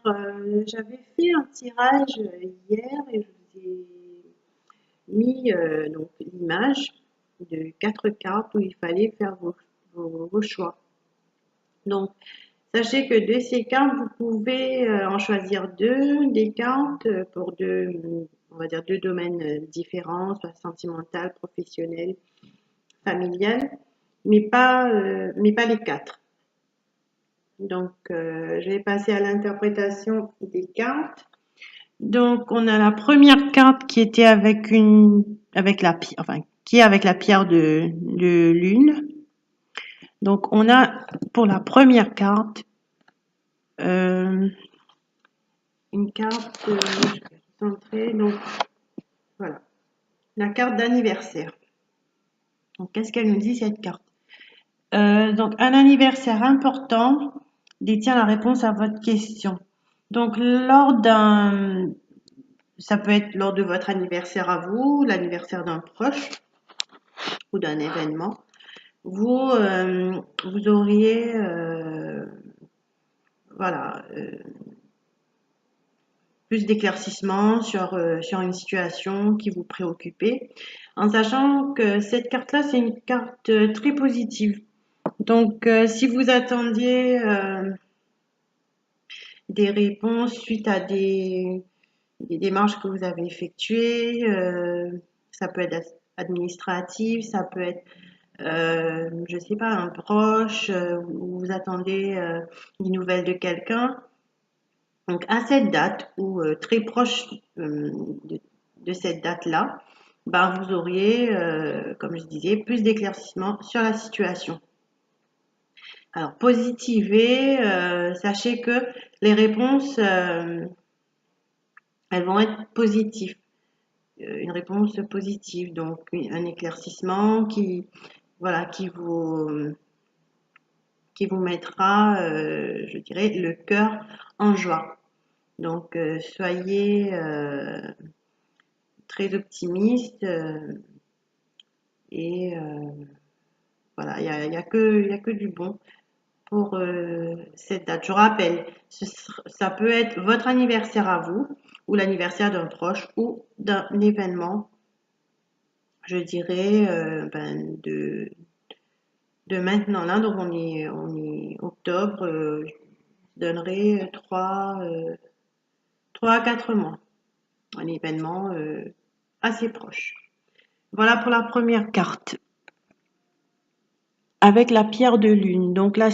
J'avais fait un tirage hier et je vous ai mis donc l'image de 4 cartes où il fallait faire vos choix. Donc, sachez que de ces cartes, vous pouvez en choisir deux, des cartes pour deux, on va dire deux domaines différents, soit sentimental, professionnel, familial, mais pas les quatre. Donc, je vais passer à l'interprétation des cartes. Donc, on a la première carte qui était qui est avec la pierre de lune. Donc, on a pour la première carte euh, une carte, je vais recentrer, donc voilà, la carte d'anniversaire. Donc, qu'est-ce qu'elle nous dit cette carte? Donc, un anniversaire important détient la réponse à votre question. Donc, ça peut être lors de votre anniversaire à vous, l'anniversaire d'un proche ou d'un événement. Vous auriez voilà, plus d'éclaircissement sur une situation qui vous préoccupait, en sachant que cette carte-là, c'est une carte très positive. Donc, si vous attendiez des réponses suite à des démarches que vous avez effectuées, ça peut être administratif, ça peut être je sais pas, un proche, ou vous attendez des nouvelles de quelqu'un. Donc à cette date ou très proche de cette date-là, ben, vous auriez, comme je disais, plus d'éclaircissement sur la situation. Alors positivez, sachez que les réponses, elles vont être positives. Une réponse positive, donc un éclaircissement voilà, qui vous mettra, je dirais, le cœur en joie. Donc, soyez très optimiste et voilà, il y a que du bon pour cette date. Je rappelle, ça peut être votre anniversaire à vous ou l'anniversaire d'un proche ou d'un événement, je dirais, de maintenant là. Donc, on est octobre, je donnerai 3 à 4 mois. Un événement assez proche. Voilà pour la première carte. Avec la pierre de lune. Donc la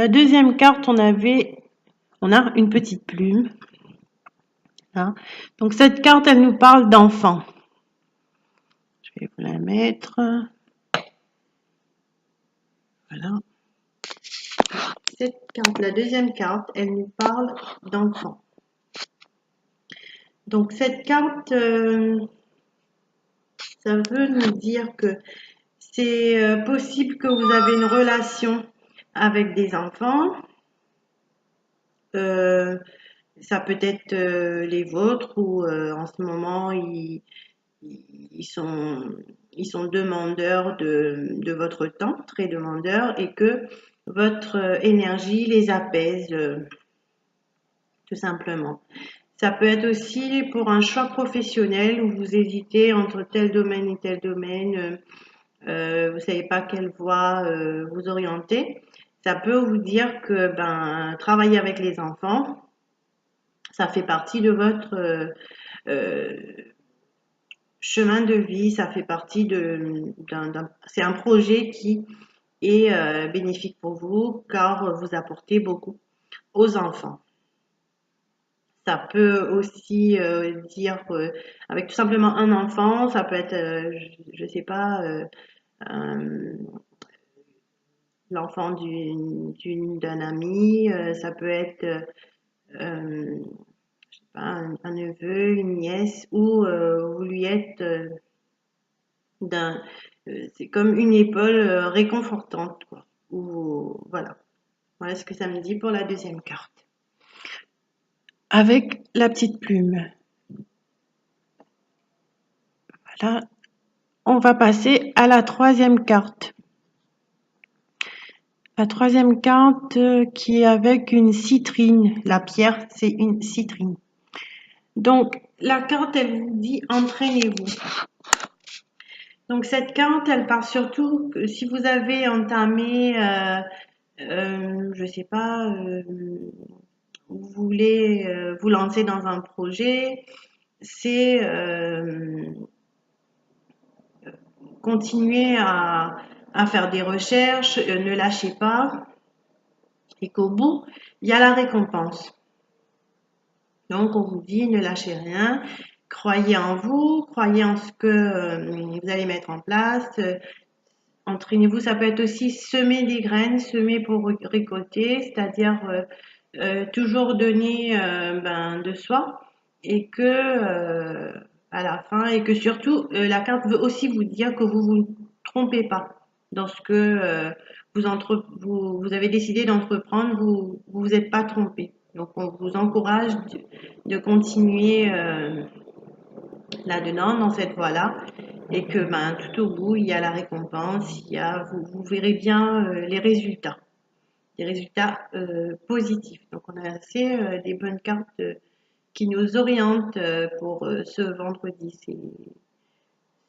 deuxième carte, on a une petite plume. Hein. Donc cette carte, elle nous parle d'enfant. Je vais vous la mettre. Voilà. Cette carte, la deuxième carte, elle nous parle d'enfant. Donc cette carte, ça veut nous dire que c'est possible que vous avez une relation avec des enfants. Ça peut être les vôtres ou en ce moment ils sont demandeurs de votre temps, très demandeurs, et que votre énergie les apaise tout simplement. Ça peut être aussi pour un choix professionnel où vous hésitez entre tel domaine et tel domaine, vous savez pas quelle voie vous orienter. Ça peut vous dire que travailler avec les enfants, ça fait partie de votre chemin de vie, ça fait partie c'est un projet qui est bénéfique pour vous car vous apportez beaucoup aux enfants. Ça peut aussi dire avec tout simplement un enfant, ça peut être, je sais pas, l'enfant d'un ami, ça peut être un neveu, une nièce, ou vous lui êtes d'un, c'est comme une épaule réconfortante, quoi. Ou voilà. Voilà ce que ça me dit pour la deuxième carte. Avec la petite plume. Voilà. On va passer à la troisième carte. La troisième carte qui est avec une citrine. La pierre, c'est une citrine. Donc, la carte, elle vous dit entraînez-vous. Donc, cette carte, elle parle surtout que si vous avez entamé, je sais pas, vous voulez vous lancer dans un projet, c'est continuer à faire des recherches, ne lâchez pas, et qu'au bout, il y a la récompense. Donc, on vous dit, ne lâchez rien, croyez en vous, croyez en ce que vous allez mettre en place, entraînez-vous. Ça peut être aussi semer des graines, semer pour récolter, c'est-à-dire toujours donner de soi, et que à la fin, et que surtout, la carte veut aussi vous dire que vous vous trompez pas dans ce que vous avez décidé d'entreprendre, vous êtes pas trompé. Donc, on vous encourage de continuer là-dedans, dans cette voie-là, et que tout au bout, il y a la récompense, vous verrez bien les résultats, des résultats positifs. Donc, on a assez des bonnes cartes qui nous orientent pour ce vendredi.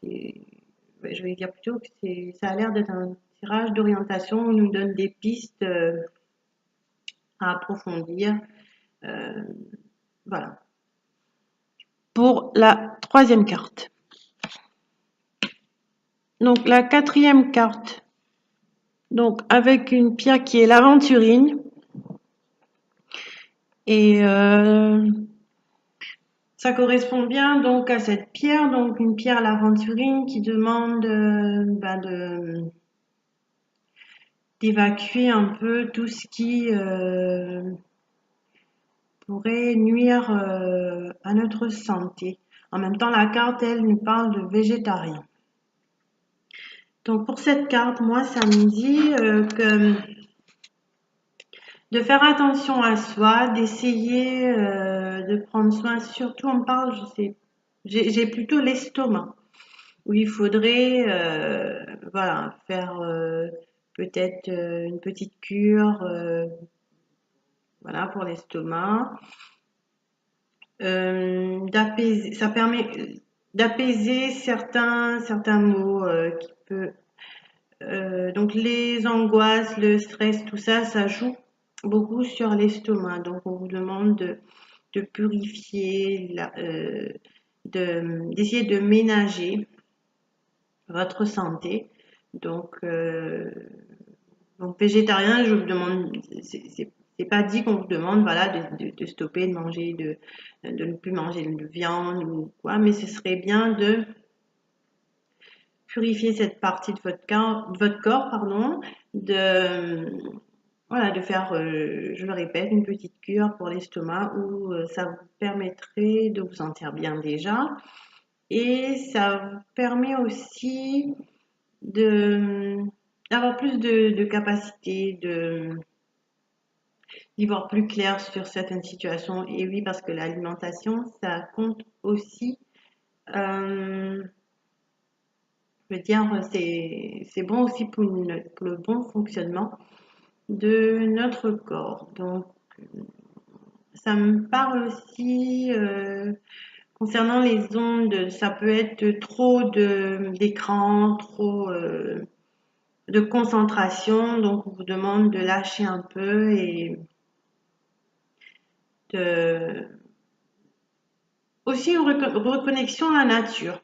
Je vais dire plutôt que ça a l'air d'être un tirage d'orientation. On nous donne des pistes à approfondir. Voilà. Pour la troisième carte. Donc la quatrième carte, donc avec une pierre qui est l'aventurine, et ça correspond bien donc à cette pierre, donc une pierre l'aventurine qui demande d'évacuer un peu tout ce qui pourrait nuire à notre santé. En même temps, la carte, elle, nous parle de végétarien. Donc pour cette carte, moi, ça me dit que de faire attention à soi, d'essayer de prendre soin. Surtout, on parle, je sais, j'ai plutôt l'estomac où il faudrait, voilà, faire peut-être une petite cure, voilà, pour l'estomac. D'apaiser, ça permet d'apaiser certains maux qui peut. Donc les angoisses, le stress, tout ça, ça joue beaucoup sur l'estomac. Donc on vous demande de purifier, d'essayer de ménager votre santé. Donc végétarien, je vous demande, c'est pas dit qu'on vous demande voilà de stopper de manger de ne plus manger de viande ou quoi, mais ce serait bien de purifier cette partie de votre corps, pardon, voilà, de faire, je le répète, une petite cure pour l'estomac où ça vous permettrait de vous sentir bien déjà, et ça vous permet aussi d'avoir plus de capacité d'y voir plus clair sur certaines situations. Et oui, parce que l'alimentation, ça compte aussi. Je veux dire, c'est bon aussi pour le bon fonctionnement de notre corps. Donc, ça me parle aussi concernant les ondes. Ça peut être trop d'écran, trop de concentration. Donc, on vous demande de lâcher un peu et aussi une reconnexion à la nature.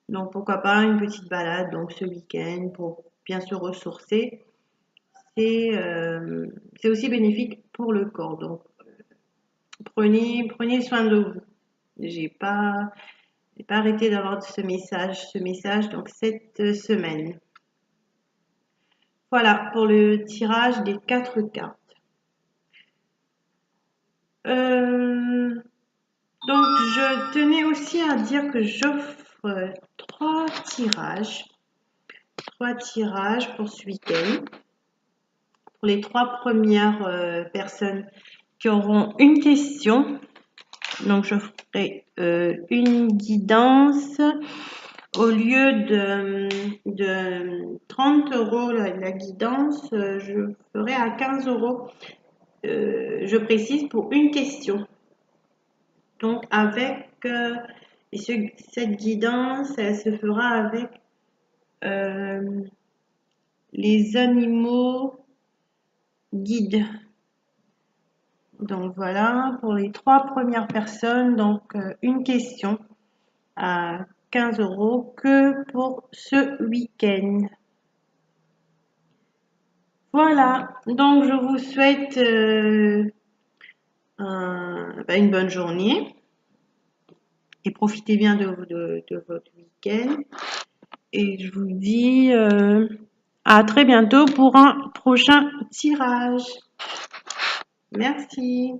Donc pourquoi pas une petite balade donc ce week-end pour bien se ressourcer. C'est aussi bénéfique pour le corps. Donc prenez soin de vous. J'ai pas arrêté d'avoir ce message donc cette semaine. Voilà pour le tirage des 4 cartes. Donc, je tenais aussi à dire que j'offre 3 tirages pour ce week-end. Pour les 3 premières personnes qui auront une question. Donc, j'offrerai une guidance Au lieu de 30 € la guidance, je ferai à 15 €. Je précise pour une question. Donc avec cette guidance, elle se fera avec les animaux guides. Donc voilà, pour les 3 premières personnes, donc une question à 15 € que pour ce week-end. Voilà, donc je vous souhaite une bonne journée et profitez bien de votre week-end. Et je vous dis à très bientôt pour un prochain tirage. Merci.